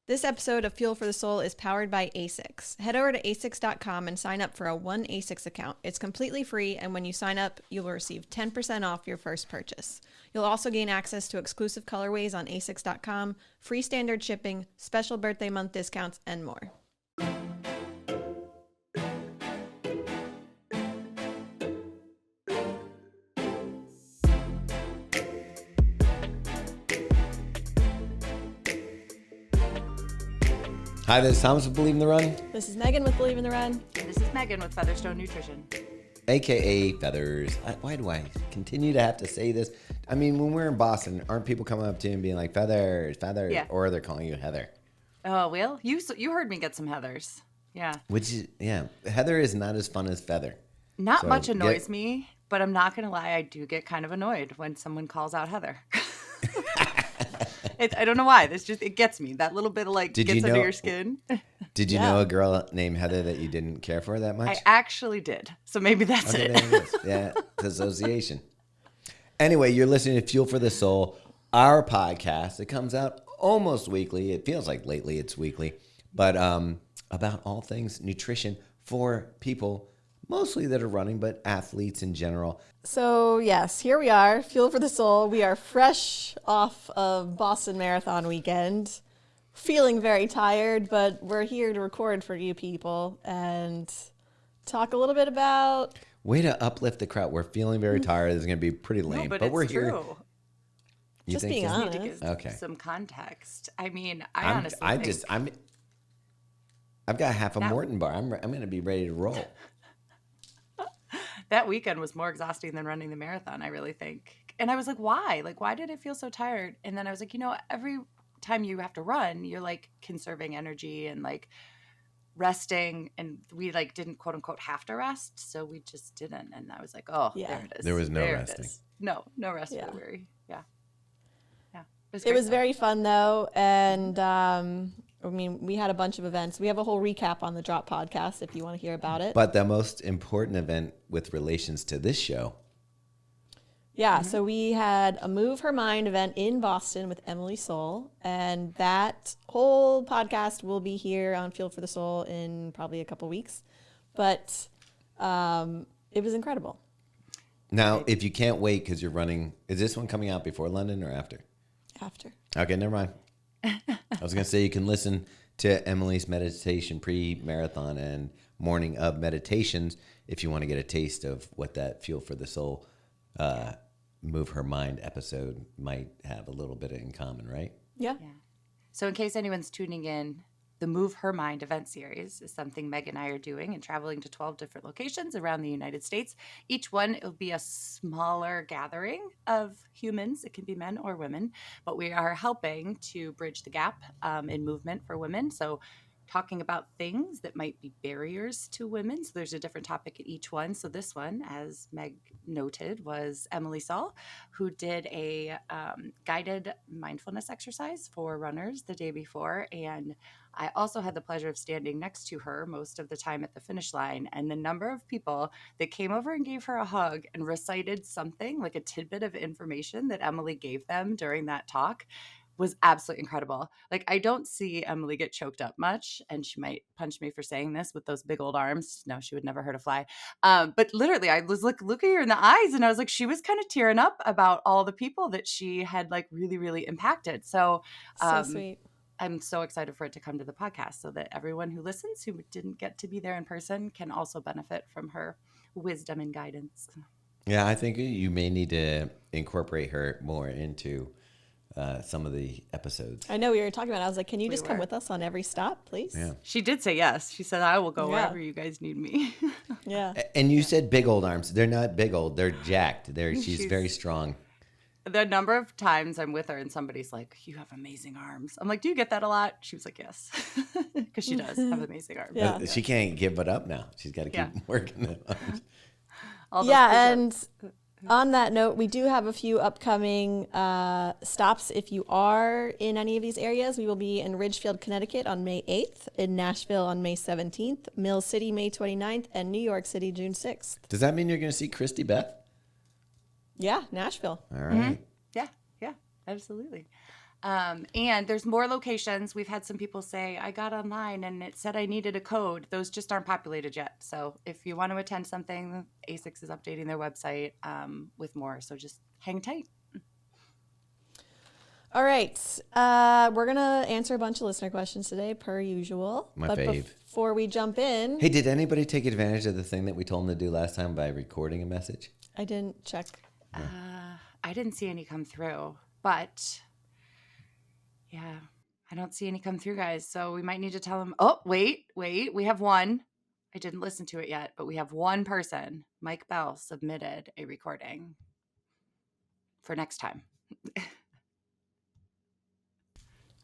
This episode of Fuel for the Soul is powered by ASICS. Head over to asics.com and sign up for a one ASICS account. It's completely free, and when you sign up, you will receive 10% off your first purchase. You'll also gain access to exclusive colorways on asics.com, free standard shipping, special birthday month discounts, and more. Hi, this is Thomas with Believe in the Run. This is Megan with Believe in the Run. And this is Megan with Featherstone Nutrition. AKA Feathers. Why do I continue to have to say this? I mean, when we're in Boston, aren't people coming up to you and being like, Feathers, Feathers? Yeah. Or they're calling you Heather? Oh, well, you heard me get some Heathers. Yeah. Which is, yeah. Heather is not as fun as Feather. Not so much annoys me, but I'm not going to lie. I do get kind of annoyed when someone calls out Heather. I don't know why. It gets me. That little bit of gets under your skin. Did you know a girl named Heather that you didn't care for that much? I actually did. So maybe that's it. There it is. Yeah, it's association. Anyway, you're listening to Fuel for the Soul, our podcast. It comes out almost weekly. It feels like lately it's weekly. But about all things nutrition for people, mostly that are running, but athletes in general. So yes, here we are, Fuel for the Soul. We are fresh off of Boston Marathon weekend, feeling very tired, but we're here to record for you people and talk a little bit about... Way to uplift the crowd. We're feeling very tired. This is going to be pretty lame, but we're true. here. You just think being so? honest. Need to give Okay. some context. I mean, I've got half a Morton bar. I'm going to be ready to roll. That weekend was more exhausting than running the marathon, I really think. And I was like, why? Why did it feel so tired? And then I was like, every time you have to run, you're conserving energy and resting. And we didn't quote unquote have to rest. So we just didn't. And I was like, oh, yeah. There it is. There was no resting. No rest for the weary. Yeah. It was very fun though. And we had a bunch of events. We have a whole recap on the Drop podcast if you want to hear about it. But the most important event with relations to this show. Yeah, so we had a Move Her Mind event in Boston with Emily Soul. And that whole podcast will be here on Fuel for the Soul in probably a couple weeks. But it was incredible. Now, if you can't wait because you're running, is this one coming out before London or after? After. Okay, never mind. I was going to say you can listen to Emily's meditation pre-marathon and morning of meditations if you want to get a taste of what that Fuel for the Soul Move Her Mind episode might have a little bit in common, right? Yeah. So in case anyone's tuning in, the Move Her Mind event series is something Meg and I are doing and traveling to 12 different locations around the United States. Each one, it'll be a smaller gathering of humans. It can be men or women, but we are helping to bridge the gap in movement for women. So talking about things that might be barriers to women. So there's a different topic at each one. So this one, as Meg noted, was Emily Saul, who did a guided mindfulness exercise for runners the day before. And I also had the pleasure of standing next to her most of the time at the finish line. And the number of people that came over and gave her a hug and recited something like a tidbit of information that Emily gave them during that talk was absolutely incredible. I don't see Emily get choked up much, and she might punch me for saying this with those big old arms. No, she would never hurt a fly. But literally, I was looking her in the eyes, and I was like, she was kind of tearing up about all the people that she had really, really impacted. So Sweet. I'm so excited for it to come to the podcast so that everyone who listens who didn't get to be there in person can also benefit from her wisdom and guidance. Yeah, I think you may need to incorporate her more into some of the episodes. I know we were talking about it. I was like, can you just come with us on every stop, please? Yeah. She did say yes. She said, I will go wherever you guys need me. Yeah. And you said big old arms. They're not big old. They're jacked. She's very strong. The number of times I'm with her and somebody's like, you have amazing arms. I'm like, do you get that a lot? She was like, yes. Because she does have amazing arms. Yeah. She can't give it up now. She's got to keep working it on. And on that note, we do have a few upcoming stops. If you are in any of these areas, we will be in Ridgefield, Connecticut on May 8th, in Nashville on May 17th, Mill City May 29th, and New York City June 6th. Does that mean you're going to see Christy Beth? Yeah, Nashville. All right. Mm-hmm. Yeah, absolutely. And there's more locations. We've had some people say, I got online and it said I needed a code. Those just aren't populated yet. So if you want to attend something, ASICS is updating their website with more. So just hang tight. All right. We're going to answer a bunch of listener questions today, per usual. My but fave. Before we jump in. Hey, did anybody take advantage of the thing that we told them to do last time by recording a message? I didn't check. I didn't see any come through, but yeah, I don't see any come through, guys. So we might need to tell them, oh, wait. We have one. I didn't listen to it yet, but we have one person. Mike Bell submitted a recording for next time.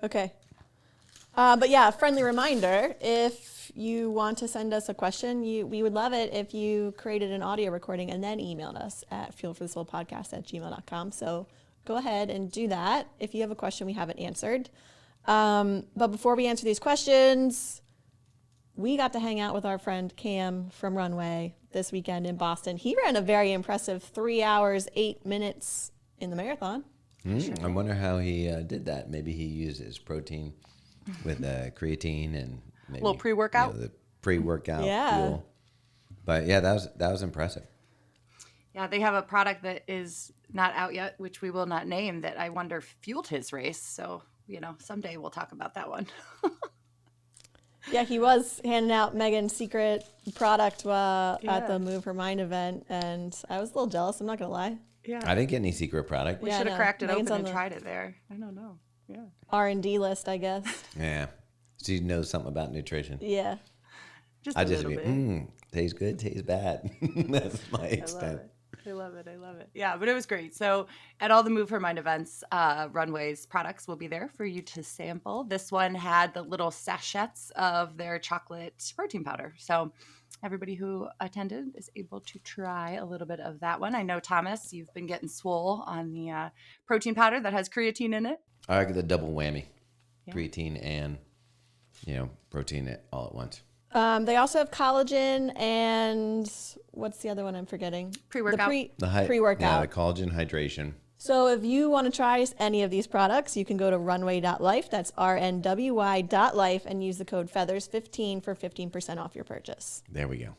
Okay. But yeah, a friendly reminder, if you want to send us a question, we would love it if you created an audio recording and then emailed us at fuelforthesoulpodcast@gmail.com. So go ahead and do that if you have a question we haven't answered. But before we answer these questions, we got to hang out with our friend Cam from Runway this weekend in Boston. He ran a very impressive 3 hours, 8 minutes in the marathon. I wonder how he did that. Maybe he used his protein with creatine and maybe A little pre-workout? the pre-workout Yeah. fuel. But yeah, that was impressive. Yeah, they have a product that is not out yet, which we will not name, that I wonder fueled his race. So, someday we'll talk about that one. Yeah, he was handing out Megan's secret product at the Move Her Mind event, and I was a little jealous, I'm not going to lie. Yeah. I didn't get any secret product. We Yeah, should have no. cracked it Megan's open on and the- tried it there. I don't know. Yeah. R&D list, I guess. Yeah. She knows something about nutrition. Yeah. Just I a just little be, bit. tastes good, tastes bad. That's my I love extent. it. I love it. Yeah, but it was great. So at all the Move Her Mind events, Runway's products will be there for you to sample. This one had the little sachets of their chocolate protein powder. So everybody who attended is able to try a little bit of that one. I know, Thomas, you've been getting swole on the protein powder that has creatine in it. I like the double whammy. Yeah. Creatine and, protein all at once. They also have collagen and what's the other one I'm forgetting? Pre-workout. Pre-workout. Yeah, the collagen hydration. So if you want to try any of these products, you can go to runway.life, that's RNWY.life, and use the code FEATHERS15 for 15% off your purchase. There we go.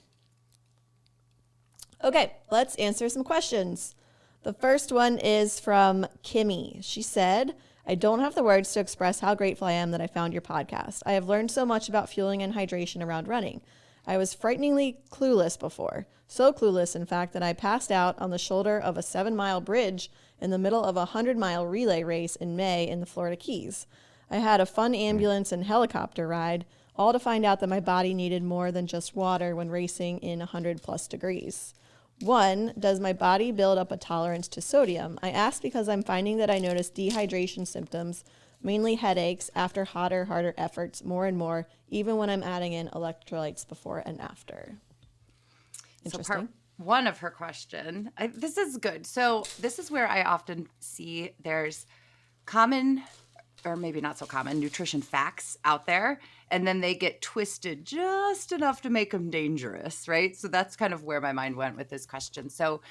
Okay, let's answer some questions. The first one is from Kimmy. She said, I don't have the words to express how grateful I am that I found your podcast. I have learned so much about fueling and hydration around running. I was frighteningly clueless before. So clueless, in fact, that I passed out on the shoulder of a 7-mile bridge in the middle of a 100-mile relay race in May in the Florida Keys. I had a fun ambulance and helicopter ride, all to find out that my body needed more than just water when racing in 100-plus degrees. 1, does my body build up a tolerance to sodium? I ask because I'm finding that I notice dehydration symptoms, mainly headaches, after harder efforts more and more, even when I'm adding in electrolytes before and after. Interesting. So part one of her question, this is good. So this is where I often see there's common, or maybe not so common, nutrition facts out there, and then they get twisted just enough to make them dangerous, right? So that's kind of where my mind went with this question. So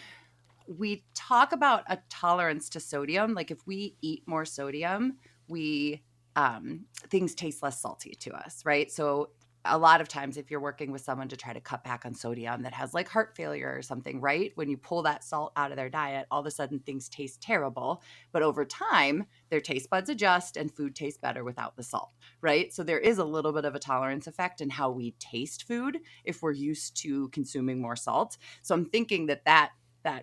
we talk about a tolerance to sodium. Like if we eat more sodium, things taste less salty to us, right? So a lot of times if you're working with someone to try to cut back on sodium that has like heart failure or something, right? When you pull that salt out of their diet, all of a sudden things taste terrible. But over time, their taste buds adjust and food tastes better without the salt, right? So there is a little bit of a tolerance effect in how we taste food if we're used to consuming more salt. So I'm thinking that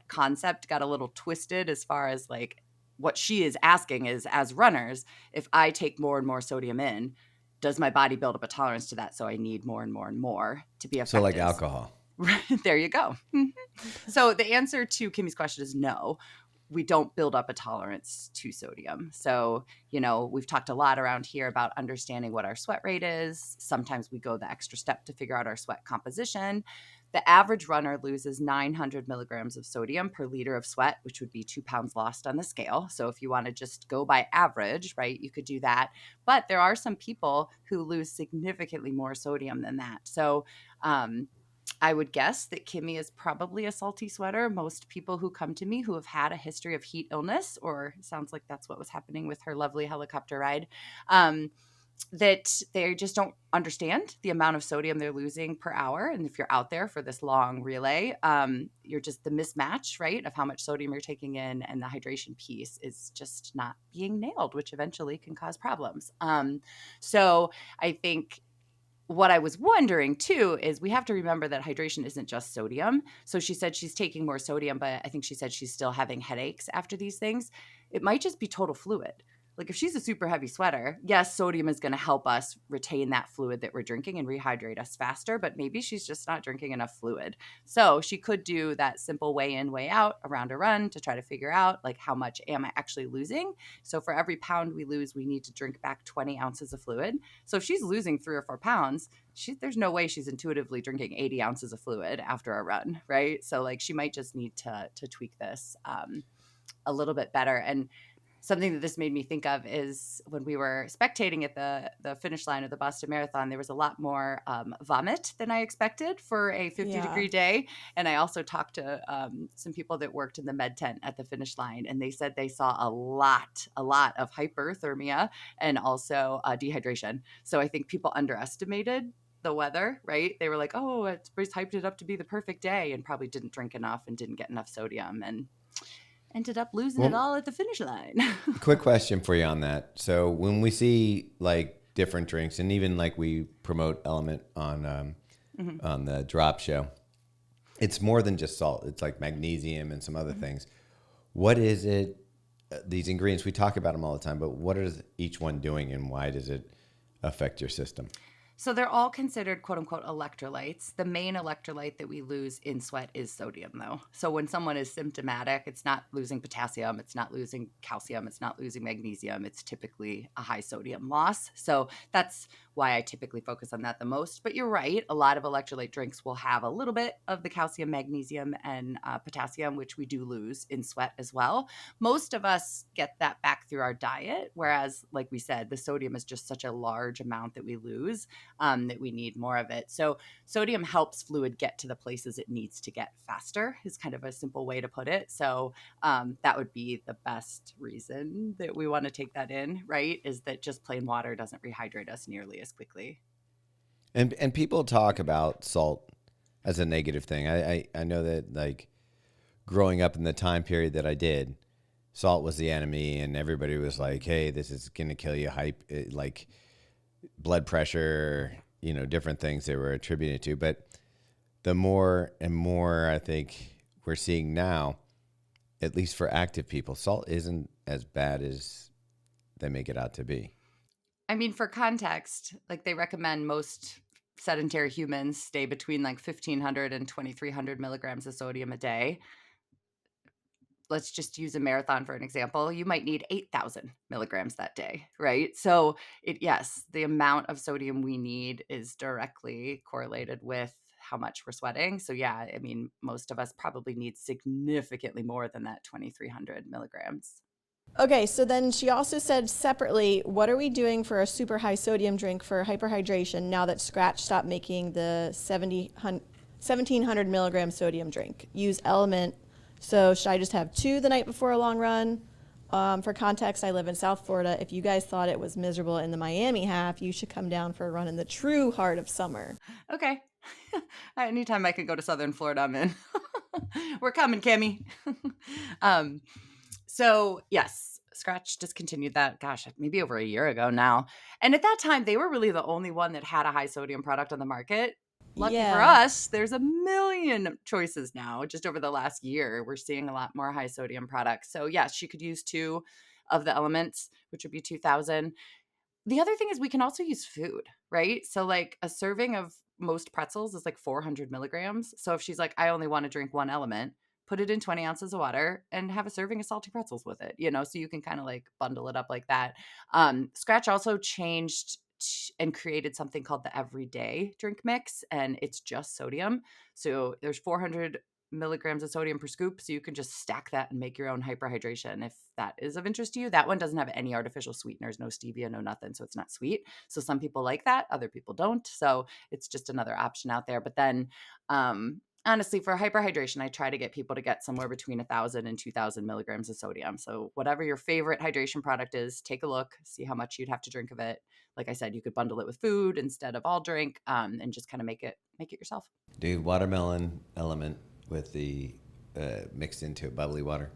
concept got a little twisted as far as like what she is asking is, as runners, if I take more and more sodium in, does my body build up a tolerance to that? So I need more and more and more to be effective. So like alcohol. There you go. So the answer to Kimmy's question is no. We don't build up a tolerance to sodium. So, we've talked a lot around here about understanding what our sweat rate is. Sometimes we go the extra step to figure out our sweat composition. The average runner loses 900 milligrams of sodium per liter of sweat, which would be 2 pounds lost on the scale. So if you want to just go by average, right, you could do that. But there are some people who lose significantly more sodium than that. So I would guess that Kimmy is probably a salty sweater. Most people who come to me who have had a history of heat illness, or sounds like that's what was happening with her lovely helicopter ride, that they just don't understand the amount of sodium they're losing per hour. And if you're out there for this long relay, you're just the mismatch, right, of how much sodium you're taking in and the hydration piece is just not being nailed, which eventually can cause problems. So I think what I was wondering too is we have to remember that hydration isn't just sodium. So she said she's taking more sodium, but I think she said she's still having headaches after these things. It might just be total fluid. Like if she's a super heavy sweater, yes, sodium is going to help us retain that fluid that we're drinking and rehydrate us faster, but maybe she's just not drinking enough fluid. So she could do that simple weigh in, weigh out around a run to try to figure out like how much am I actually losing? So for every pound we lose, we need to drink back 20 ounces of fluid. So if she's losing 3 or 4 pounds, there's no way she's intuitively drinking 80 ounces of fluid after a run, right? So like she might just need to tweak this a little bit better. And something that this made me think of is when we were spectating at the finish line of the Boston Marathon, there was a lot more vomit than I expected for a 50-degree day. And I also talked to some people that worked in the med tent at the finish line, and they said they saw a lot of hyperthermia and also dehydration. So I think people underestimated the weather, right? They were like, oh, it's hyped it up to be the perfect day, and probably didn't drink enough and didn't get enough sodium and ended up losing it all at the finish line. Quick question for you on that. So when we see like different drinks, and even like we promote Element on the drop show, it's more than just salt. It's like magnesium and some other things. What is it? These ingredients, we talk about them all the time, but what is each one doing, and why does it affect your system? So they're all considered quote unquote electrolytes. The main electrolyte that we lose in sweat is sodium, though. So when someone is symptomatic, it's not losing potassium, it's not losing calcium, it's not losing magnesium. It's typically a high sodium loss. So that's why I typically focus on that the most. But you're right, a lot of electrolyte drinks will have a little bit of the calcium, magnesium, and potassium, which we do lose in sweat as well. Most of us get that back through our diet, whereas, like we said, the sodium is just such a large amount that we lose. That we need more of it. So sodium helps fluid get to the places it needs to get faster is kind of a simple way to put it. So that would be the best reason that we want to take that in, right? Is that just plain water doesn't rehydrate us nearly as quickly. And people talk about salt as a negative thing. I know that like growing up in the time period that I did, salt was the enemy, and everybody was like, hey, this is going to kill you, like blood pressure, different things they were attributed to. But the more and more I think we're seeing now, at least for active people, salt isn't as bad as they make it out to be. I mean, for context, like they recommend most sedentary humans stay between like 1,500 and 2,300 milligrams of sodium a day. Let's just use a marathon for an example. You might need 8,000 milligrams that day, right? So yes, the amount of sodium we need is directly correlated with how much we're sweating. So yeah, I mean, most of us probably need significantly more than that 2,300 milligrams. Okay, so then she also said separately, what are we doing for a super high sodium drink for hyperhydration now that Scratch stopped making the 1,700 milligram sodium drink? Use Element. So should I just have 2 the night before a long run? For context, I live in South Florida. If you guys thought it was miserable in the Miami half, you should come down for a run in the true heart of summer. Okay. Anytime I can go to Southern Florida, I'm in. We're coming, Kimmy. So yes, Scratch discontinued that, gosh, maybe over a year ago now. And at that time, they were really the only one that had a high sodium product on the market. Lucky for us, there's a million choices now. Just over the last year, we're seeing a lot more high sodium products. So yes, she could use 2 of the elements, which would be 2,000. The other thing is we can also use food, right? So like a serving of most pretzels is like 400 milligrams. So if she's like, I only want to drink 1 element, put it in 20 ounces of water and have a serving of salty pretzels with it, so you can kind of like bundle it up like that. Scratch also changed and created something called the everyday drink mix, and it's just sodium. So there's 400 milligrams of sodium per scoop. So you can just stack that and make your own hyperhydration if that is of interest to you. That one doesn't have any artificial sweeteners, no stevia, no nothing. So it's not sweet. So some people like that, other people don't. So it's just another option out there. But then, honestly, for hyperhydration, I try to get people to get somewhere between 1,000 and 2,000 milligrams of sodium. So whatever your favorite hydration product is, take a look, see how much you'd have to drink of it. Like I said, you could bundle it with food instead of all drink, and just kind of make it yourself. Dude, watermelon element with the mixed into bubbly water.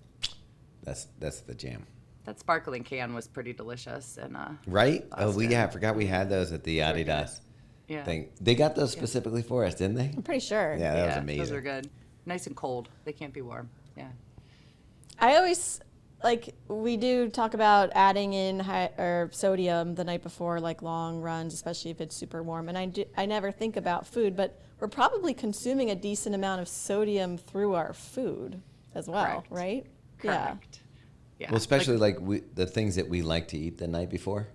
That's the jam. That sparkling can was pretty delicious. And right? Boston. I forgot we had those at the Adidas thing. They got those specifically for us, didn't they? I'm pretty sure. Yeah, that was amazing. Those are good. Nice and cold. They can't be warm. Yeah. I always, like, we do talk about adding in sodium the night before, like long runs, especially if it's super warm. And I never think about food, but we're probably consuming a decent amount of sodium through our food as well, Correct. right? Correct. Yeah. Well, especially like the things that we like to eat the night before.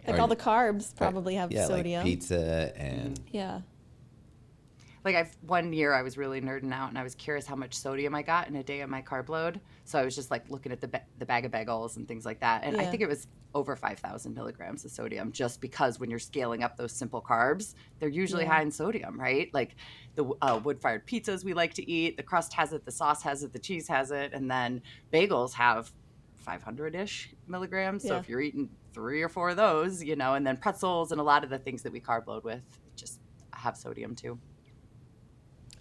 Like all the carbs probably have sodium. Like pizza and Yeah. Like one year I was really nerding out and I was curious how much sodium I got in a day of my carb load. So I was just like looking at the bag of bagels and things like that. And I think it was over 5,000 milligrams of sodium, just because when you're scaling up those simple carbs, they're usually high in sodium, right? Like the wood-fired pizzas we like to eat, the crust has it, the sauce has it, the cheese has it. And then bagels have 500-ish milligrams. So if you're eating 3 or 4 of those, and then pretzels and a lot of the things that we carb load with just have sodium too.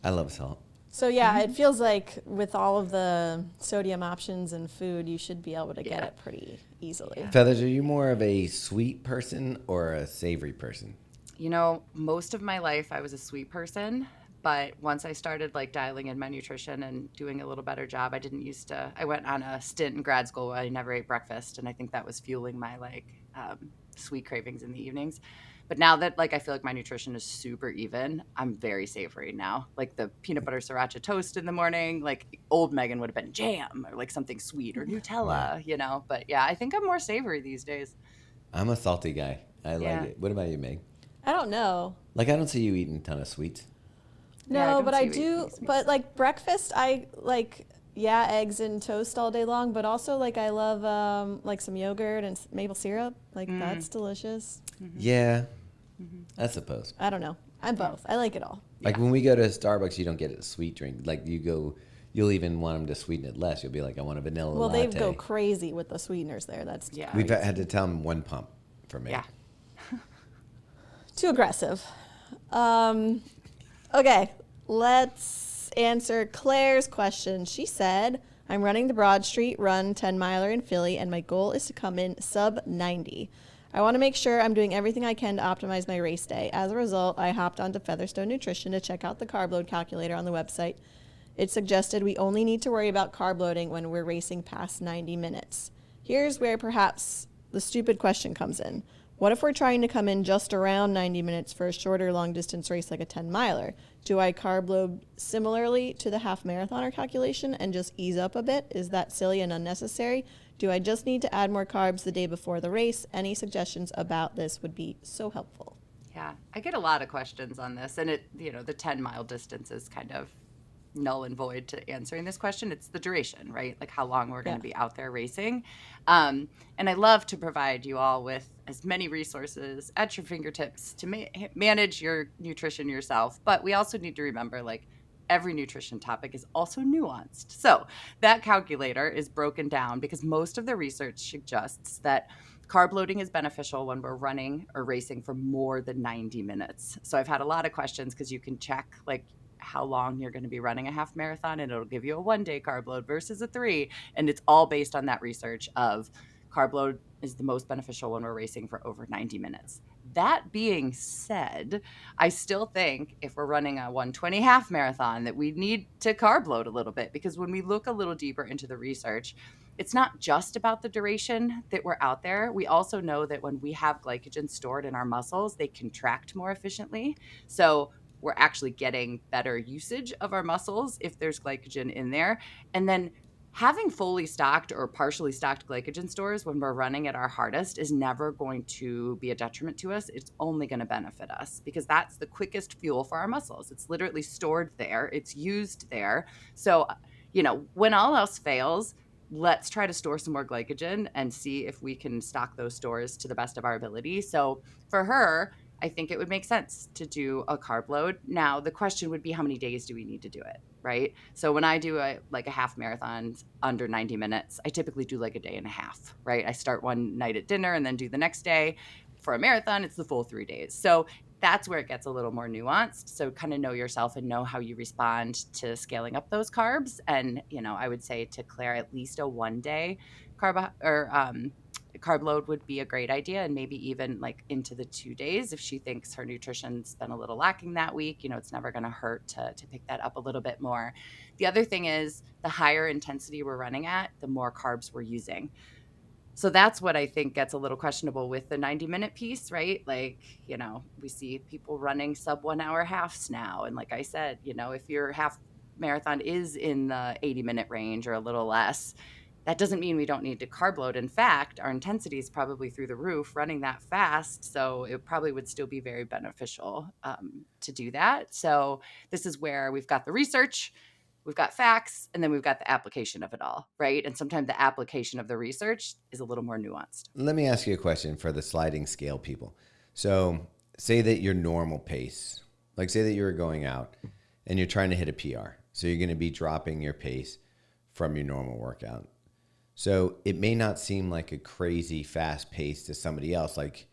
I love salt. So yeah, it feels like with all of the sodium options in food, you should be able to get it pretty easily. Feathers, are you more of a sweet person or a savory person? Most of my life I was a sweet person, but once I started like dialing in my nutrition and doing a little better job, I went on a stint in grad school where I never ate breakfast, and I think that was fueling my sweet cravings in the evenings. But now that I feel like my nutrition is super even, I'm very savory now. Like the peanut butter sriracha toast in the morning, like old Megan would have been jam or like something sweet or Nutella, But yeah, I think I'm more savory these days. I'm a salty guy. I like it. What about you, Meg? I don't know. Like, I don't see you eating a ton of sweets. No, but I do. But like breakfast, I like, eggs and toast all day long. But also I love like some yogurt and maple syrup. Like that's delicious. Mm-hmm. Yeah, I suppose. I don't know. I'm both. I like it all. Like when we go to Starbucks, you don't get a sweet drink. Like you'll even want them to sweeten it less. You'll be like, I want a vanilla latte. Well, they go crazy with the sweeteners there. That's We've had to tell them 1 pump for me. Yeah. Too aggressive. Okay, let's answer Claire's question. She said, I'm running the Broad Street Run 10 miler in Philly, and my goal is to come in sub 90. I want to make sure I'm doing everything I can to optimize my race day. As a result, I hopped onto Featherstone Nutrition to check out the carb load calculator on the website. It suggested we only need to worry about carb loading when we're racing past 90 minutes. Here's where perhaps the stupid question comes in. What if we're trying to come in just around 90 minutes for a shorter long distance race like a 10 miler? Do I carb load similarly to the half marathoner calculation and just ease up a bit? Is that silly and unnecessary? Do I just need to add more carbs the day before the race? Any suggestions about this would be so helpful. Yeah, I get a lot of questions on this, and the 10-mile distance is kind of null and void to answering this question. It's the duration, right? Like how long we're going to be out there racing. And I love to provide you all with as many resources at your fingertips to manage your nutrition yourself. But we also need to remember, every nutrition topic is also nuanced. So that calculator is broken down because most of the research suggests that carb loading is beneficial when we're running or racing for more than 90 minutes. So I've had a lot of questions because you can check how long you're going to be running a half marathon, and it'll give you a 1-day carb load versus a 3. And it's all based on that research of carb load is the most beneficial when we're racing for over 90 minutes. That being said, I still think if we're running a 120 half marathon that we need to carb load a little bit, because when we look a little deeper into the research, it's not just about the duration that we're out there. We also know that when we have glycogen stored in our muscles, they contract more efficiently. So we're actually getting better usage of our muscles if there's glycogen in there. And then having fully stocked or partially stocked glycogen stores when we're running at our hardest is never going to be a detriment to us. It's only going to benefit us because that's the quickest fuel for our muscles. It's literally stored there. It's used there. So, when all else fails, let's try to store some more glycogen and see if we can stock those stores to the best of our ability. So for her, I think it would make sense to do a carb load. Now, the question would be, how many days do we need to do it, right? So when I do a half marathon under 90 minutes, I typically do like a day and a half, right? I start one night at dinner and then do the next day. For a marathon, it's the full 3 days. So that's where it gets a little more nuanced. So kind of know yourself and know how you respond to scaling up those carbs. And, I would say to Claire, at least a 1 day carb load would be a great idea, and maybe even like into the 2 days if she thinks her nutrition's been a little lacking that week. It's never going to hurt to pick that up a little bit more. The other thing is the higher intensity we're running at, the more carbs we're using. So that's what I think gets a little questionable with the 90-minute piece, right? Like, we see people running sub 1 hour halves now. And like I said, if your half marathon is in the 80-minute range or a little less, that doesn't mean we don't need to carb load. In fact, our intensity is probably through the roof running that fast. So it probably would still be very beneficial to do that. So this is where we've got the research, we've got facts, and then we've got the application of it all, right? And sometimes the application of the research is a little more nuanced. Let me ask you a question for the sliding scale people. So say that your normal pace, like say that you were going out and you're trying to hit a PR. So you're going to be dropping your pace from your normal workout. So it may not seem like a crazy fast pace to somebody else, like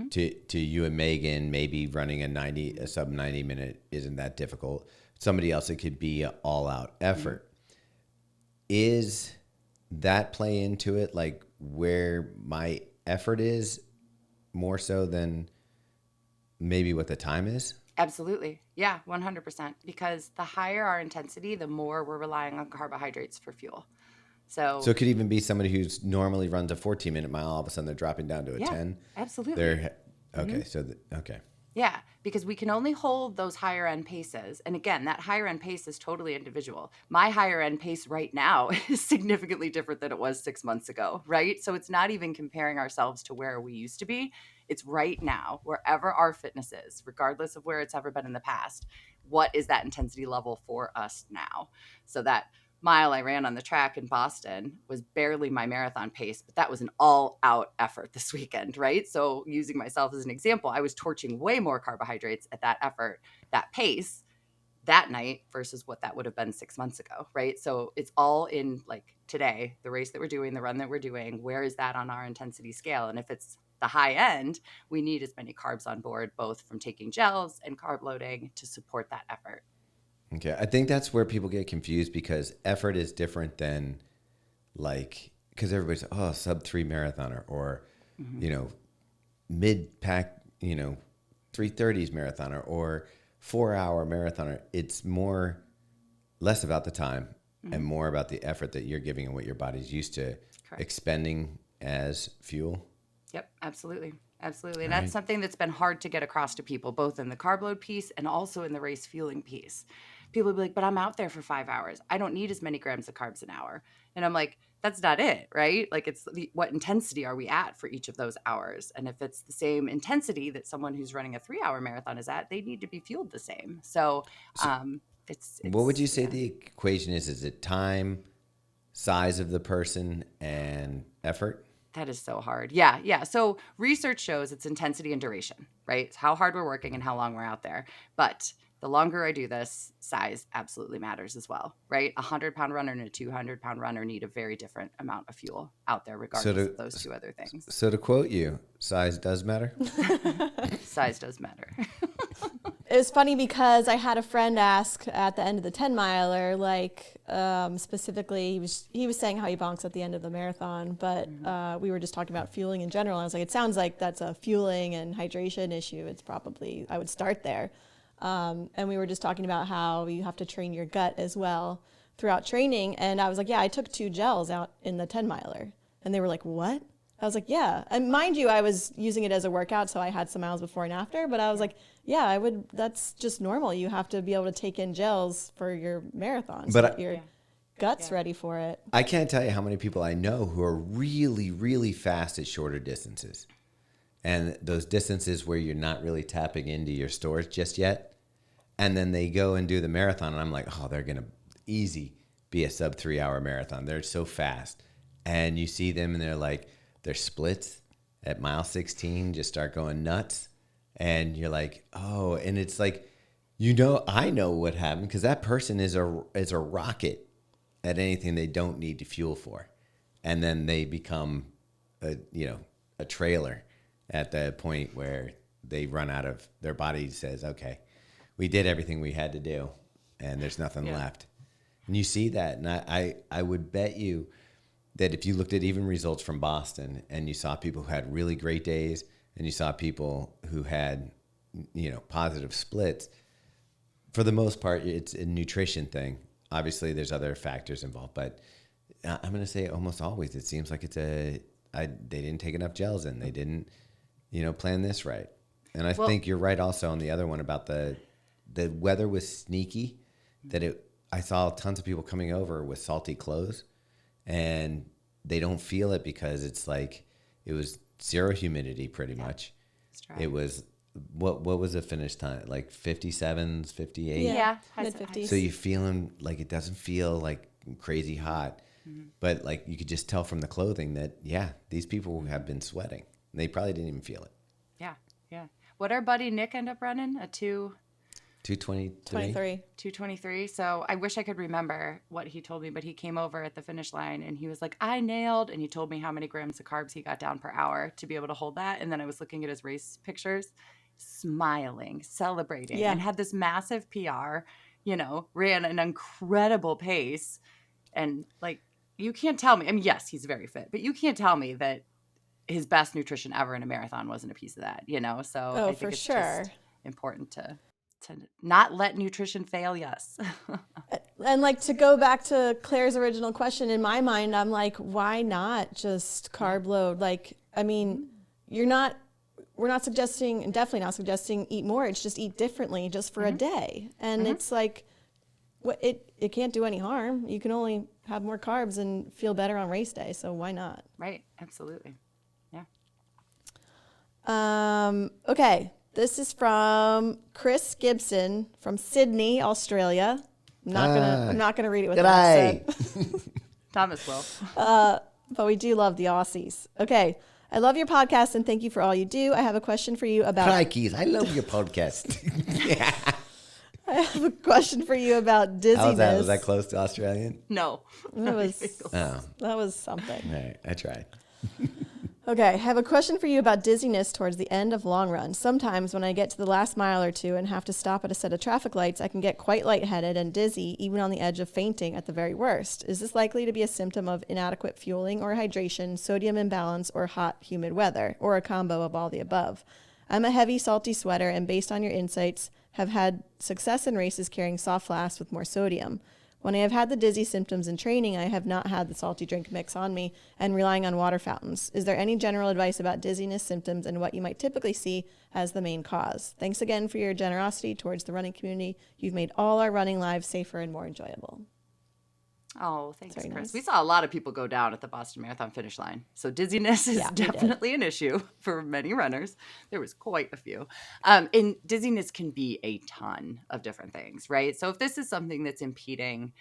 to you and Megan, maybe running a sub 90 minute isn't that difficult. Somebody else, it could be an all out effort. Is that play into it? Like where my effort is more so than maybe what the time is? Absolutely. Yeah, 100%. Because the higher our intensity, the more we're relying on carbohydrates for fuel. So it could even be somebody who's normally runs a 14-minute mile, all of a sudden they're dropping down to a 10. Absolutely. Okay. Yeah, because we can only hold those higher end paces. And again, that higher end pace is totally individual. My higher end pace right now is significantly different than it was 6 months ago, right? So it's not even comparing ourselves to where we used to be. It's right now, wherever our fitness is, regardless of where it's ever been in the past. What is that intensity level for us now? So that mile I ran on the track in Boston was barely my marathon pace, but that was an all-out effort this weekend, right? So using myself as an example, I was torching way more carbohydrates at that effort, that pace, that night versus what that would have been 6 months ago, right? So it's all in like today, the race that we're doing, the run that we're doing, where is that on our intensity scale? And if it's the high end, we need as many carbs on board, both from taking gels and carb loading to support that effort. Okay. I think that's where people get confused because effort is different than because everybody's, sub 3 marathoner or, mid pack, 3:30s marathoner or 4 hour marathoner. It's less about the time and more about the effort that you're giving and what your body's used to expending as fuel. Yep, absolutely. Absolutely. And that's something that's been hard to get across to people, both in the carb load piece and also in the race fueling piece. People will be like, but I'm out there for 5 hours. I don't need as many grams of carbs an hour. And I'm like, that's not it, right? Like it's what intensity are we at for each of those hours? And if it's the same intensity that someone who's running a 3-hour marathon is at, they need to be fueled the same. So it's what would you say the equation is? Is it time, size of the person, and effort? That is so hard. Yeah. So research shows it's intensity and duration, right? It's how hard we're working and how long we're out there. But the longer I do this, size absolutely matters as well, right? A 100-pound runner and a 200-pound runner need a very different amount of fuel out there, regardless of those two other things. So to quote you, size does matter? Size does matter. It was funny because I had a friend ask at the end of the 10-miler, specifically, he was saying how he bonks at the end of the marathon, but we were just talking about fueling in general. I was like, it sounds like that's a fueling and hydration issue. It's probably, I would start there. And we were just talking about how you have to train your gut as well throughout training. And I was like, yeah, I took 2 gels out in the 10-miler. And they were like, what? I was like, yeah. And mind you, I was using it as a workout, so I had some miles before and after. But I was like, yeah, that's just normal. You have to be able to take in gels for your marathon. So but your gut's ready for it. I can't tell you how many people I know who are really, really fast at shorter distances. And those distances where you're not really tapping into your stores just yet. And then they go and do the marathon. And I'm like, oh, they're going to easy be a sub 3 hour marathon. They're so fast. And you see them and they're like, their splits at mile 16 just start going nuts. And you're like, oh, and it's like, I know what happened because that person is a rocket at anything they don't need to fuel for. And then they become a trailer at the point where they run out of, their body says, okay, we did everything we had to do and there's nothing left. And you see that. And I would bet you that if you looked at even results from Boston and you saw people who had really great days and you saw people who had, positive splits, for the most part, it's a nutrition thing. Obviously, there's other factors involved, but I'm going to say almost always it seems like they didn't take enough gels in. They didn't, plan this right. And I think you're right also on the other one about the weather was sneaky, that I saw tons of people coming over with salty clothes and they don't feel it because it's like it was zero humidity pretty much. It was what was the finish time? Like 57s, 58? Yeah, mid-50s. So you feeling like it doesn't feel like crazy hot, but like you could just tell from the clothing that, these people have been sweating. They probably didn't even feel it. Yeah. What our buddy Nick end up running? A 2:23. 2:23. So I wish I could remember what he told me, but he came over at the finish line and he was like, I nailed. And he told me how many grams of carbs he got down per hour to be able to hold that. And then I was looking at his race pictures, smiling, celebrating, and had this massive PR, ran an incredible pace. And like, you can't tell me, I mean, yes, he's very fit, but you can't tell me that his best nutrition ever in a marathon wasn't a piece of that, So I think it's just important to not let nutrition fail. Yes. And like to go back to Claire's original question, in my mind, I'm like, why not just carb load? Like, I mean, we're not suggesting, and definitely not suggesting eat more. It's just eat differently just for a day. And it's like, it can't do any harm. You can only have more carbs and feel better on race day. So why not? Right. Absolutely. Yeah. Okay. This is from Chris Gibson from Sydney, Australia. I'm not gonna read it with an accent. Thomas will. But we do love the Aussies. Okay. I love your podcast and thank you for all you do. I have a question for you about... Crikeys, I love your podcast. I have a question for you about dizziness. How's that? Was that close to Australian? No. That was something. All right, I tried. Okay, I have a question for you about dizziness towards the end of long runs. Sometimes when I get to the last mile or two and have to stop at a set of traffic lights, I can get quite lightheaded and dizzy, even on the edge of fainting at the very worst. Is this likely to be a symptom of inadequate fueling or hydration, sodium imbalance, or hot, humid weather, or a combo of all the above? I'm a heavy, salty sweater, and based on your insights, have had success in races carrying soft flasks with more sodium. When I have had the dizzy symptoms in training, I have not had the salty drink mix on me and relying on water fountains. Is there any general advice about dizziness symptoms and what you might typically see as the main cause? Thanks again for your generosity towards the running community. You've made all our running lives safer and more enjoyable. Oh, thanks, Chris. Nice. We saw a lot of people go down at the Boston Marathon finish line. So dizziness is definitely an issue for many runners. There was quite a few. And dizziness can be a ton of different things, right? So if this is something that's impeding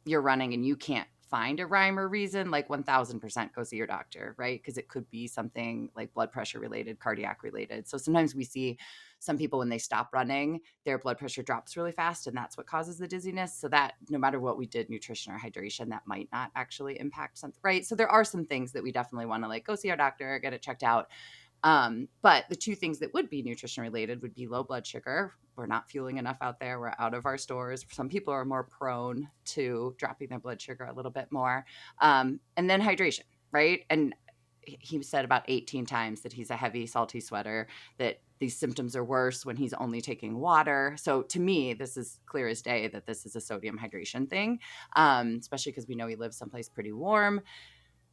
your running and you can't find a rhyme or reason, like 1000% go see your doctor, right? Because it could be something like blood pressure related, cardiac related. So sometimes we see some people when they stop running, their blood pressure drops really fast and that's what causes the dizziness. So that no matter what we did, nutrition or hydration, that might not actually impact something, right? So there are some things that we definitely want to like go see our doctor, get it checked out. But the two things that would be nutrition related would be low blood sugar. We're not fueling enough out there. We're out of our stores. Some people are more prone to dropping their blood sugar a little bit more. And then hydration, right? And he said about 18 times that he's a heavy, salty sweater, that these symptoms are worse when he's only taking water. So to me, this is clear as day that this is a sodium hydration thing, especially because we know he lives someplace pretty warm.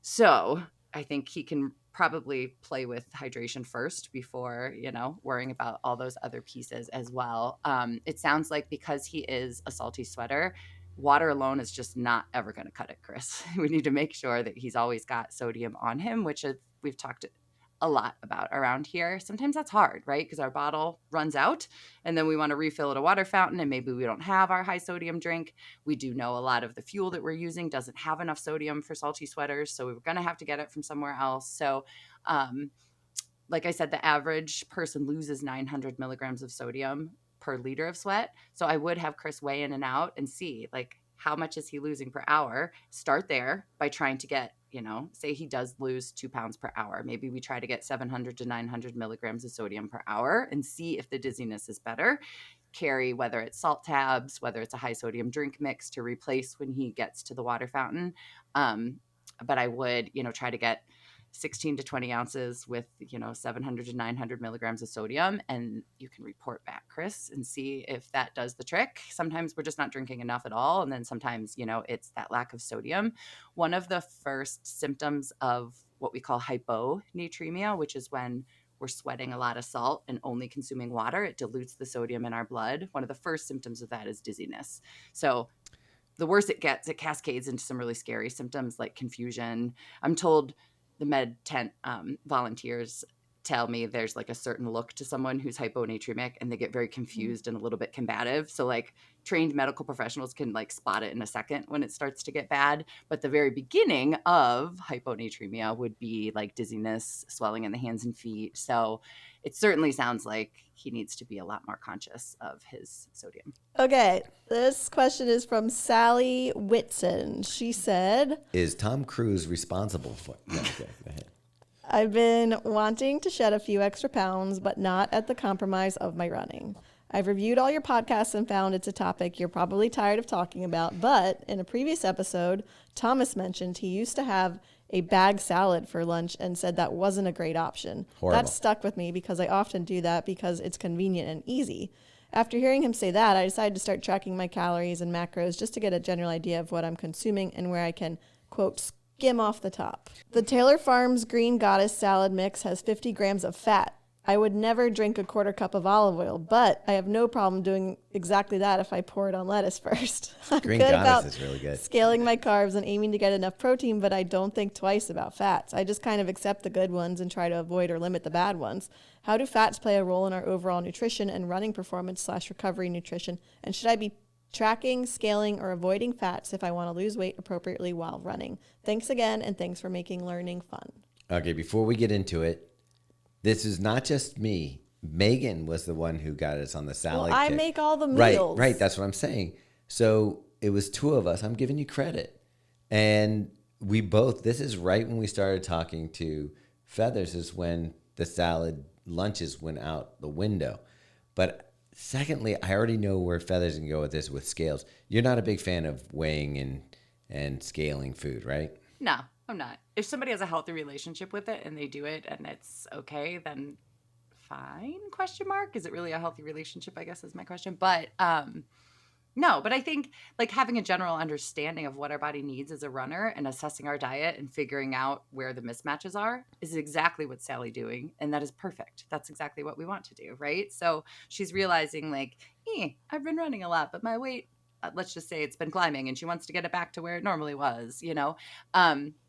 So I think he can probably play with hydration first before, worrying about all those other pieces as well. It sounds like because he is a salty sweater, water alone is just not ever going to cut it, Chris. We need to make sure that he's always got sodium on him, which we've talked a lot about around here. Sometimes that's hard, right? Because our bottle runs out and then we want to refill at a water fountain and maybe we don't have our high sodium drink. We do know a lot of the fuel that we're using doesn't have enough sodium for salty sweaters. So we're going to have to get it from somewhere else. So, like I said, the average person loses 900 milligrams of sodium per liter of sweat. So I would have Chris weigh in and out and see like how much is he losing per hour. Start there by trying to get, say he does lose 2 pounds per hour. Maybe we try to get 700 to 900 milligrams of sodium per hour and see if the dizziness is better. Carry whether it's salt tabs, whether it's a high sodium drink mix to replace when he gets to the water fountain. But I would, try to get 16 to 20 ounces with, 700 to 900 milligrams of sodium. And you can report back, Chris, and see if that does the trick. Sometimes we're just not drinking enough at all. And then sometimes, it's that lack of sodium. One of the first symptoms of what we call hyponatremia, which is when we're sweating a lot of salt and only consuming water, it dilutes the sodium in our blood. One of the first symptoms of that is dizziness. So the worse it gets, it cascades into some really scary symptoms like confusion. I'm told the med tent volunteers tell me there's like a certain look to someone who's hyponatremic and they get very confused and a little bit combative. So like trained medical professionals can like spot it in a second when it starts to get bad. But the very beginning of hyponatremia would be like dizziness, swelling in the hands and feet. So it certainly sounds like he needs to be a lot more conscious of his sodium. Okay, this question is from Sally Whitson. She said, Is Tom Cruise responsible for no, okay, go ahead. I've been wanting to shed a few extra pounds, but not at the compromise of my running. I've reviewed all your podcasts and found it's a topic you're probably tired of talking about, but in a previous episode, Thomas mentioned he used to have a bag salad for lunch and said that wasn't a great option. Horrible. That stuck with me because I often do that because it's convenient and easy. After hearing him say that, I decided to start tracking my calories and macros just to get a general idea of what I'm consuming and where I can, quote, skim off the top. The Taylor Farms Green Goddess salad mix has 50 grams of fat. I would never drink a quarter cup of olive oil, but I have no problem doing exactly that if I pour it on lettuce first. I'm Green good Goddess about is really good. scaling my carbs and aiming to get enough protein, but I don't think twice about fats. I just kind of accept the good ones and try to avoid or limit the bad ones. How do fats play a role in our overall nutrition and running performance / recovery nutrition? And should I be tracking, scaling, or avoiding fats if I want to lose weight appropriately while running? Thanks again, and thanks for making learning fun. Okay, before we get into it, this is not just me. Megan was the one who got us on the salad Well, I kick. make all the meals. Right. That's what I'm saying. So it was two of us. I'm giving you credit. And we both, this is right when we started talking to Feathers is when the salad lunches went out the window. But secondly, I already know where Feathers can go with this with scales. You're not a big fan of weighing and scaling food, right? No, I'm not. If somebody has a healthy relationship with it and they do it and it's okay, then fine, question mark. Is it really a healthy relationship, I guess is my question. But no, but I think like having a general understanding of what our body needs as a runner and assessing our diet and figuring out where the mismatches are is exactly what Sally's doing. And that is perfect. That's exactly what we want to do, right? So she's realizing like, I've been running a lot, but my weight, let's just say it's been climbing and she wants to get it back to where it normally was,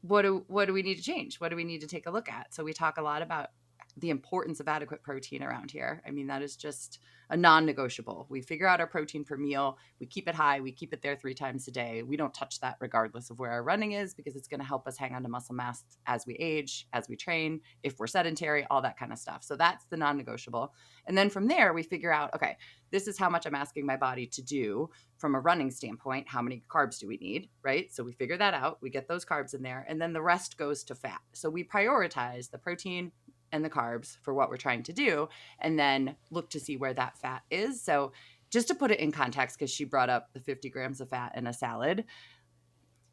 what do we need to change? What do we need to take a look at? So we talk a lot about the importance of adequate protein around here. I mean, that is just a non-negotiable. We figure out our protein per meal. We keep it high. We keep it there 3 times a day. We don't touch that regardless of where our running is because it's going to help us hang on to muscle mass as we age, as we train, if we're sedentary, all that kind of stuff. So that's the non-negotiable. And then from there, we figure out, okay, this is how much I'm asking my body to do from a running standpoint. How many carbs do we need, right? So we figure that out. We get those carbs in there. And then the rest goes to fat. So we prioritize the protein and the carbs for what we're trying to do, and then look to see where that fat is. So just to put it in context, because she brought up the 50 grams of fat in a salad.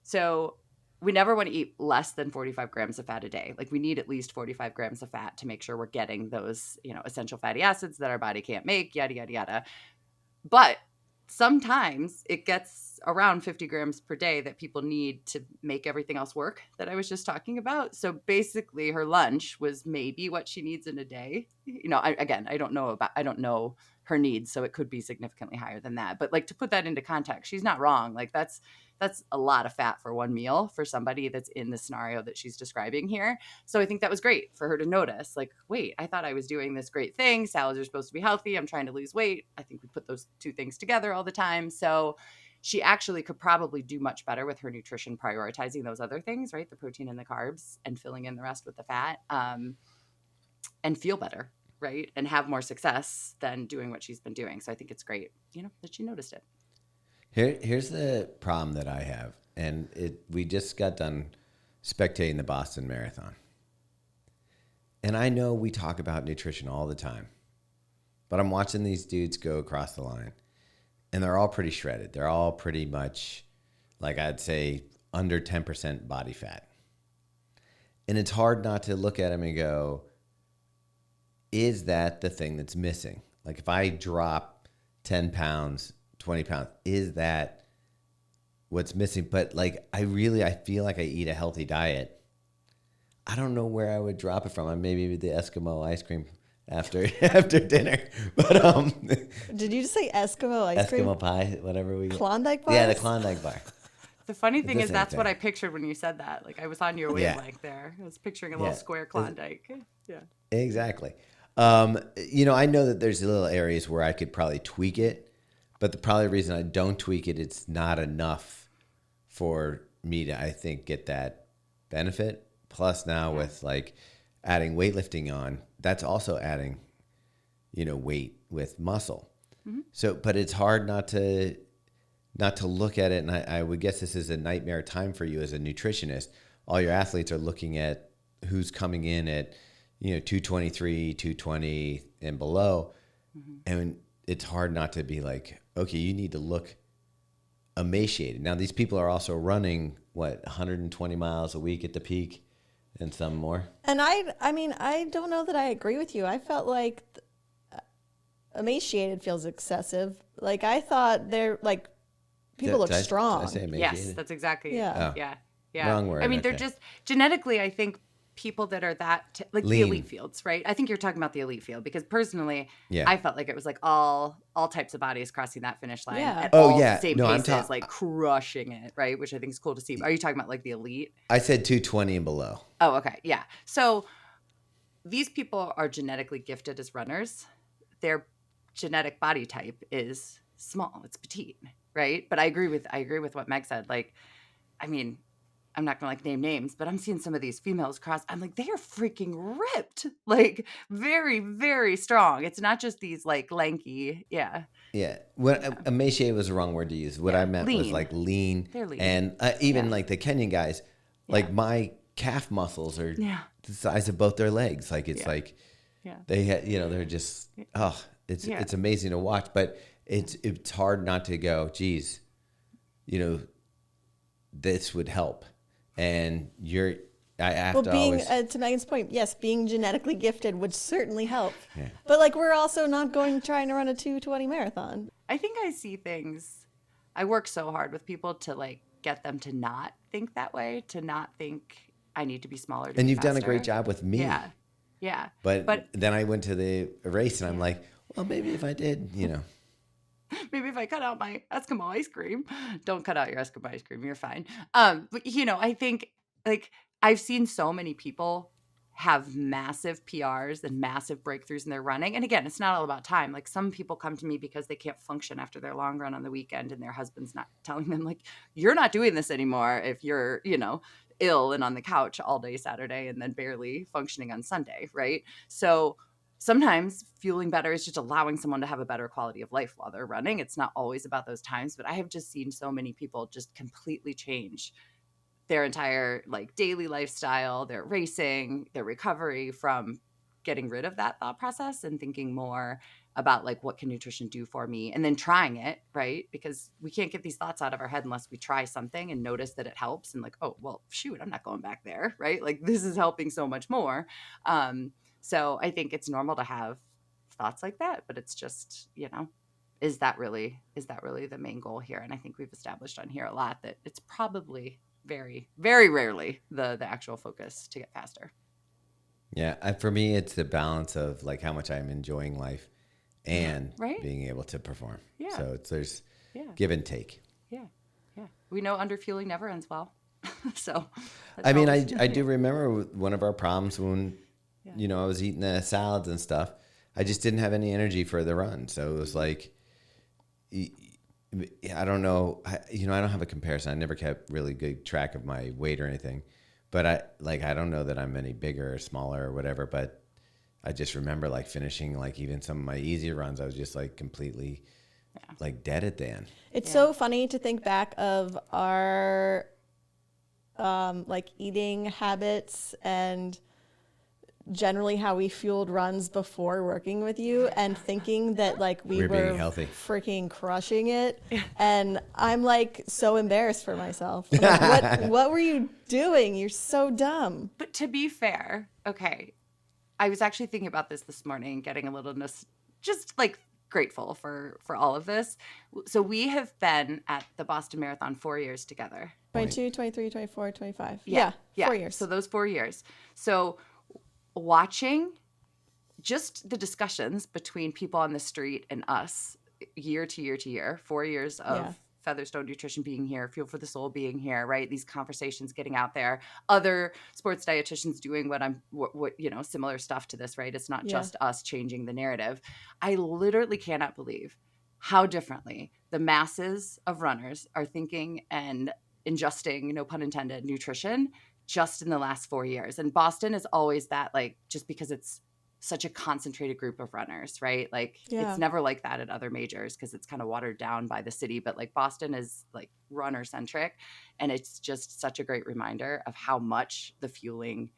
So we never want to eat less than 45 grams of fat a day. Like we need at least 45 grams of fat to make sure we're getting those, essential fatty acids that our body can't make, yada, yada, yada. But sometimes it gets around 50 grams per day that people need to make everything else work that I was just talking about. So basically her lunch was maybe what she needs in a day. I don't know her needs, so it could be significantly higher than that. But like, to put that into context, she's not wrong. Like that's a lot of fat for one meal for somebody that's in the scenario that she's describing here. So I think that was great for her to notice, like, wait, I thought I was doing this great thing. Salads are supposed to be healthy. I'm trying to lose weight. I think we put those two things together all the time. So she actually could probably do much better with her nutrition, prioritizing those other things, right? The protein and the carbs, and filling in the rest with the fat, and feel better, right? And have more success than doing what she's been doing. So I think it's great, that she noticed it. Here's the problem that I have, and we just got done spectating the Boston Marathon. And I know we talk about nutrition all the time, but I'm watching these dudes go across the line, and they're all pretty shredded. They're all pretty much, like, I'd say, under 10% body fat. And it's hard not to look at them and go, is that the thing that's missing? Like, if I drop 10 pounds, 20 pounds, is that what's missing? But like, I feel like I eat a healthy diet. I don't know where I would drop it from. Maybe the Eskimo ice cream after dinner. But did you just say Eskimo ice cream? Eskimo pie, whatever we Klondike bars? Yeah, the Klondike bar. The funny thing is, same that's what thing. I pictured when you said that. Like, I was on your wavelength there. I was picturing a little square Klondike. Yeah. Exactly. I know that there's little areas where I could probably tweak it, but the probably reason I don't tweak it, it's not enough for me to, I think, get that benefit. Plus now with like adding weightlifting on, that's also adding, weight with muscle. Mm-hmm. So, but it's hard not to look at it. And I would guess this is a nightmare time for you as a nutritionist. All your athletes are looking at who's coming in at, 223, 220 and below. Mm-hmm. And it's hard not to be like, okay, you need to look emaciated. Now, these people are also running, 120 miles a week at the peak and some more. And I don't know that I agree with you. I felt like emaciated feels excessive. Like, I thought they're like, people look strong. Did I say emaciated? Yes, that's exactly. Yeah. Yeah. Wrong word. I mean, okay. they're just genetically, I think, people that are that like Lean. the elite fields, right? I think you're talking about the elite field, because personally, I felt like it was like all types of bodies crossing that finish line at all the same paces, like crushing it, right? Which I think is cool to see. Are you talking about like the elite? I said 220 and below. Oh, okay. Yeah. So these people are genetically gifted as runners. Their genetic body type is small. It's petite, right? But I agree with what Meg said. Like, I mean, I'm not going to name names, but I'm seeing some of these females cross. I'm like, they are freaking ripped, like very, very strong. It's not just these like lanky. Yeah. Yeah. Emaciated was the wrong word to use. What I meant was like lean. They're lean. And even like the Kenyan guys, like my calf muscles are the size of both their legs. Like it's like they had, they're just, it's amazing to watch, but it's hard not to go, geez, this would help. And I have to always... to Megan's point, yes, being genetically gifted would certainly help. Yeah. But like, we're also not trying to run a 220 marathon. I think I see things. I work so hard with people to like get them to not think that way, to not think I need to be smaller. And you've done a great job with me. Yeah. Yeah. But then I went to the race and I'm like, well, maybe if I did, Maybe if I cut out my Eskimo ice cream. Don't cut out your Eskimo ice cream. You're fine. But I think like I've seen so many people have massive PRs and massive breakthroughs in their running. And again, it's not all about time. Like, some people come to me because they can't function after their long run on the weekend, and their husband's not telling them like, you're not doing this anymore if you're, ill and on the couch all day Saturday and then barely functioning on Sunday. Right. So sometimes feeling better is just allowing someone to have a better quality of life while they're running. It's not always about those times, but I have just seen so many people just completely change their entire like daily lifestyle, their racing, their recovery from getting rid of that thought process and thinking more about like, what can nutrition do for me? And then trying it, right? Because we can't get these thoughts out of our head unless we try something and notice that it helps and like, oh, well, shoot, I'm not going back there, right? Like, this is helping so much more. So I think it's normal to have thoughts like that, but it's just, is that really the main goal here? And I think we've established on here a lot that it's probably very, very rarely the actual focus to get faster. Yeah, for me, it's the balance of like how much I'm enjoying life and being able to perform. Yeah. So there's give and take. Yeah. Yeah. We know underfueling never ends well. So I mean, I do remember one of our problems when, you know, I was eating the salads and stuff. I just didn't have any energy for the run. So it was like, I don't know. I don't have a comparison. I never kept really good track of my weight or anything. But I don't know that I'm any bigger or smaller or whatever. But I just remember like finishing like even some of my easier runs. I was just like completely like dead at the end. It's so funny to think back of our like eating habits and generally how we fueled runs before working with you, and thinking that like we were freaking crushing it. And I'm like so embarrassed for myself. Like, what were you doing? You're so dumb. But to be fair, okay, I was actually thinking about this morning, getting a little just like grateful for all of this. So we have been at the Boston Marathon 4 years together. 22, 23, 24, 25. Yeah. 4 years. So those 4 years. So watching just the discussions between people on the street and us year to year to year, 4 years of Featherstone Nutrition being here, Fuel for the Soul being here, right? These conversations getting out there, other sports dietitians doing what similar stuff to this, right? It's not just us changing the narrative. I literally cannot believe how differently the masses of runners are thinking and ingesting, no pun intended, nutrition just in the last 4 years. And Boston is always that, like, just because it's such a concentrated group of runners, right? Like it's never like that at other majors because it's kind of watered down by the city, but like Boston is like runner centric. And it's just such a great reminder of how much the fueling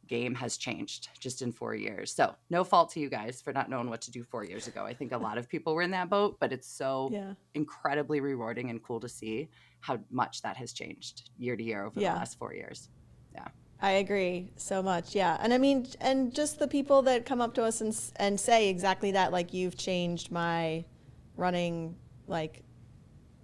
game has changed just in 4 years. So no fault to you guys for not knowing what to do 4 years ago. I think a lot of people were in that boat, but it's so incredibly rewarding and cool to see how much that has changed year to year over the last 4 years. Yeah. I agree so much. Yeah. And I mean, and just the people that come up to us and say exactly that, like, you've changed my running like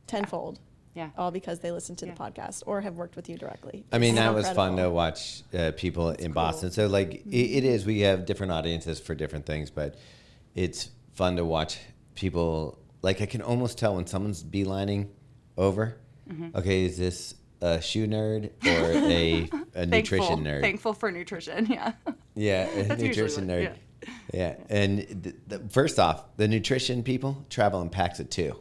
tenfold. Yeah. All because they listen to the podcast or have worked with you directly. I mean, that was fun to watch people in Boston. So like it is, we have different audiences for different things, but it's fun to watch people. Like I can almost tell when someone's beelining over, okay, is this a shoe nerd or a nutrition nerd? Thankful for nutrition, yeah. Yeah, a nutrition nerd. Yeah. And first off, the nutrition people travel in packs of two.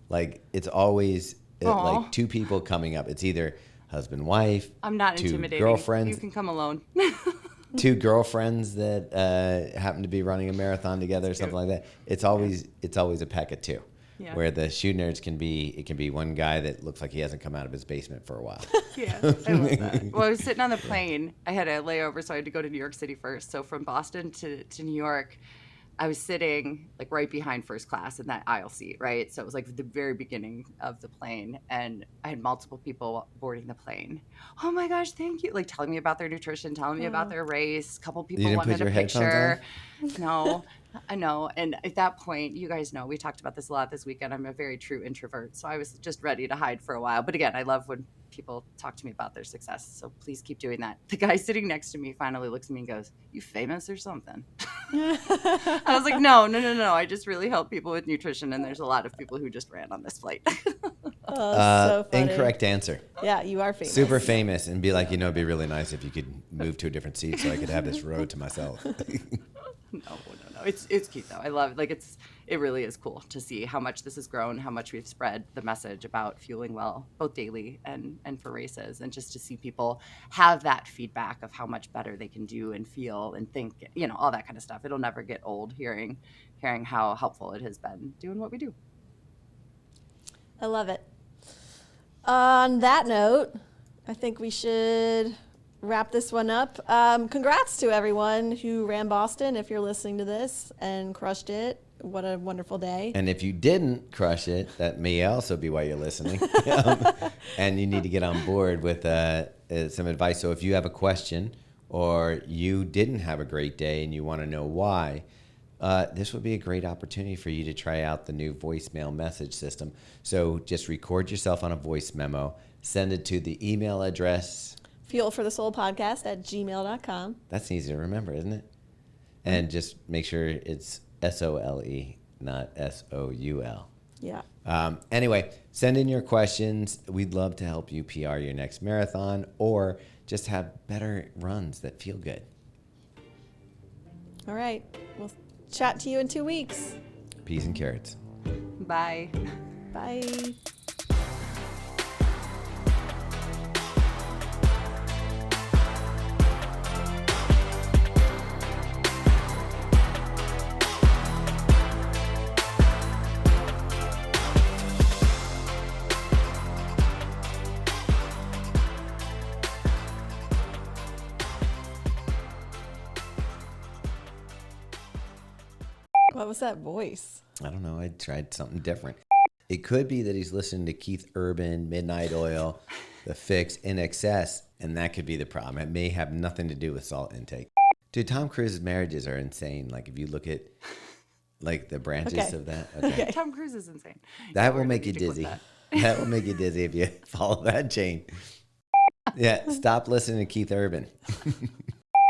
Like it's always like two people coming up. It's either husband, wife. I'm not two intimidating. Girlfriends. You can come alone. Two girlfriends that happen to be running a marathon together or something like that. It's always a pack of two. Yeah. Where the shoe nerds can be one guy that looks like he hasn't come out of his basement for a while. Yeah, I love that. Well, I was sitting on the plane. I had a layover, so I had to go to New York City first. So from Boston to New York, I was sitting like right behind first class in that aisle seat, right? So it was like the very beginning of the plane, and I had multiple people boarding the plane. Oh my gosh, thank you! Like telling me about their nutrition, telling me about their race. A couple people wanted a picture. No, I know. And at that point, you guys know we talked about this a lot this weekend. I'm a very true introvert, so I was just ready to hide for a while. But again, I love when people talk to me about their success, so please keep doing that. The guy sitting next to me finally looks at me and goes, "You famous or something?" I was like, no, I just really help people with nutrition, and there's a lot of people who just ran on this flight. So funny. Incorrect answer. Yeah, you are famous. Super famous, and be like, it'd be really nice if you could move to a different seat so I could have this road to myself. No. It's cute though. I love it. Like it really is cool to see how much this has grown, how much we've spread the message about fueling well, both daily and for races, and just to see people have that feedback of how much better they can do and feel and think, all that kind of stuff. It'll never get old hearing how helpful it has been doing what we do. I love it. On that note, I think we should wrap this one up. Congrats to everyone who ran Boston, if you're listening to this, and crushed it. What a wonderful day. And if you didn't crush it, that may also be why you're listening. And you need to get on board with some advice. So if you have a question or you didn't have a great day and you want to know why, this would be a great opportunity for you to try out the new voicemail message system. So just record yourself on a voice memo, send it to the email address fuelforthesoulpodcast@gmail.com. That's easy to remember, isn't it? And just make sure it's SOLE, not SOUL. Yeah. Anyway, send in your questions. We'd love to help you PR your next marathon or just have better runs that feel good. All right. We'll chat to you in 2 weeks. Peas and carrots. Bye. Bye. What was that voice? I don't know. I tried something different. It could be that he's listening to Keith Urban, Midnight Oil, The Fix, In Excess, and that could be the problem. It may have nothing to do with salt intake. Dude, Tom Cruise's marriages are insane. Like if you look at like the branches of that. Okay. Tom Cruise is insane. That will make you dizzy. That will make you dizzy if you follow that chain. Yeah, stop listening to Keith Urban.